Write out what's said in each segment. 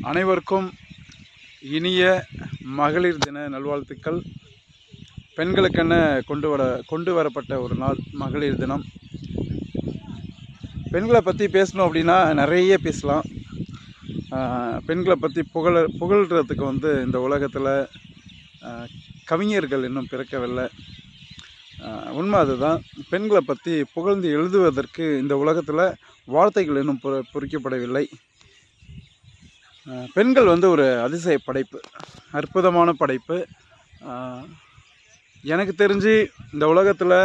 அனைவருக்கும் இனிய மகளிர் தின நல்வாழ்த்துக்கள். பெண்களுக்கென கொண்டு வரப்பட்ட ஒரு நாள் மகளிர் தினம். பெண்களை பற்றி பேசணும் அப்படின்னா நிறைய பேசலாம். பெண்களை பற்றி புகழ்கிறதுக்கு இந்த உலகத்தில் கவிஞர்கள் இன்னும் பிறக்கவில்லை. உண்மை அதுதான். பெண்களை பற்றி புகழ்ந்து எழுதுவதற்கு இந்த உலகத்தில் வார்த்தைகள் இன்னும் பொறிக்கப்படவில்லை. பெண்கள் ஒரு அதிசய படைப்பு, அற்புதமான படைப்பு. எனக்கு தெரிஞ்சு இந்த உலகத்தில்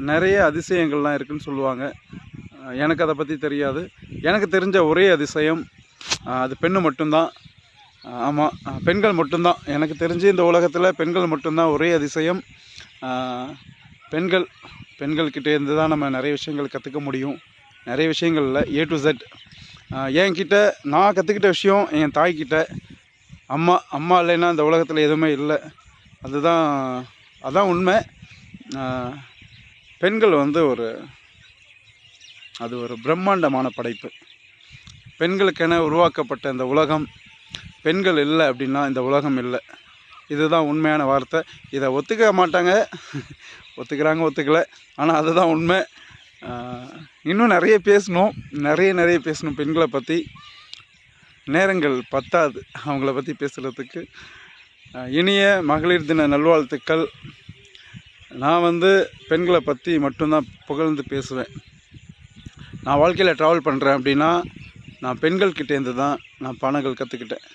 நிறைய அதிசயங்கள்லாம் இருக்குதுன்னு சொல்லுவாங்க. எனக்கு அதை பற்றி தெரியாது. எனக்கு தெரிஞ்ச ஒரே அதிசயம் அது பெண்ணு மட்டும்தான். ஆமாம், பெண்கள் மட்டும்தான். எனக்கு தெரிஞ்சு இந்த உலகத்தில் பெண்கள் மட்டும்தான் ஒரே அதிசயம். பெண்கள்கிட்டேருந்து தான் நம்ம நிறைய விஷயங்கள் கற்றுக்க முடியும். நிறைய விஷயங்கள் இல்லை, A to Z. என்கிட்ட நான் கற்றுக்கிட்ட விஷயம் என் தாய்கிட்ட. அம்மா இல்லைன்னா இந்த உலகத்தில் எதுவுமே இல்லை. அதுதான் உண்மை. பெண்கள் அது ஒரு பிரம்மாண்டமான படைப்பு. பெண்களுக்கென உருவாக்கப்பட்ட இந்த உலகம். பெண்கள் இல்லை அப்படின்னா இந்த உலகம் இல்லை. இதுதான் உண்மையான வார்த்தை. இதை ஒத்துக்க மாட்டாங்க, ஒத்துக்கலை. ஆனால் அதுதான் உண்மை. இன்னும் நிறைய பேசணும் பெண்களை பற்றி. நேரங்கள் பத்தாது அவங்கள பற்றி பேசுகிறதுக்கு. இனிய மகளிர் தின நல்வாழ்த்துக்கள். நான் பெண்களை பற்றி மட்டும்தான் புகழ்ந்து பேசுவேன். நான் வாழ்க்கையில் ட்ராவல் பண்ணுறேன் அப்படின்னா நான் பெண்கள்கிட்டேருந்து தான் நான் பாடங்கள் கற்றுக்கிட்டேன்.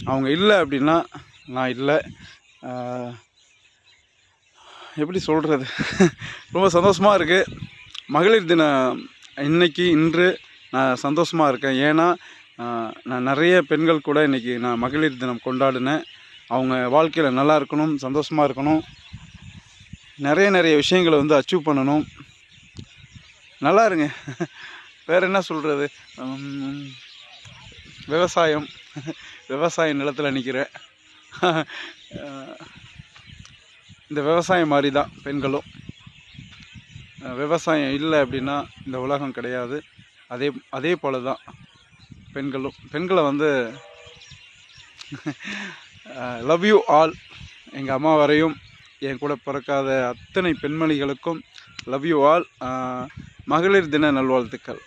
அவங்க இல்லை அப்படின்னா நான் இல்லை. எப்படி சொல்கிறது, ரொம்ப சந்தோஷமாக இருக்குது. மகளிர் தினம் இன்று நான் சந்தோஷமாக இருக்கேன். ஏன்னா நான் நிறைய பெண்கள் கூட இன்றைக்கி நான் மகளிர் தினம் கொண்டாடினேன். அவங்க வாழ்க்கையில் நல்லா இருக்கணும், சந்தோஷமாக இருக்கணும், நிறைய விஷயங்களை அச்சீவ் பண்ணணும். நல்லா இருங்க. வேறு என்ன சொல்கிறது. விவசாய நிலத்தில் நிற்கிறேன். இந்த விவசாயம் மாதிரி தான் பெண்களும். விவசாயம் இல்லை அப்படின்னா இந்த உலகம் கிடையாது. அதே போல தான் பெண்களும். பெண்களை லவ் யூ ஆல். எங்கள் அம்மா வரையும் என் கூட பிறக்காத அத்தனை பெண்மணிகளுக்கும் லவ் யூ ஆல். மகளிர் தின நல்வாழ்த்துக்கள்.